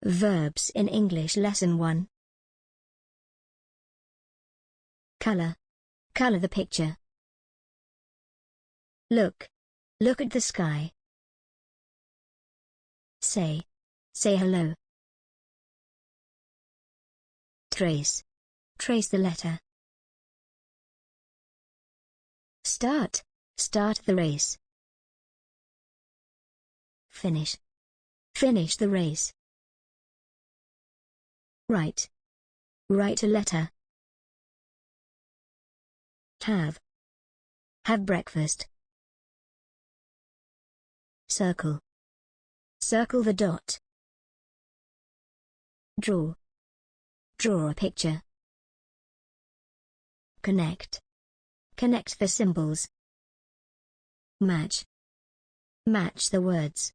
Verbs in English Lesson 1. Color. Color the picture. Look. Look at the sky. Say. Say hello. Trace. Trace the letter. Start. Start the race. Finish. Finish the race. Write. Write a letter. Have. Have breakfast. Circle. Circle the dot. Draw. Draw a picture. Connect. Connect the symbols. Match. Match the words.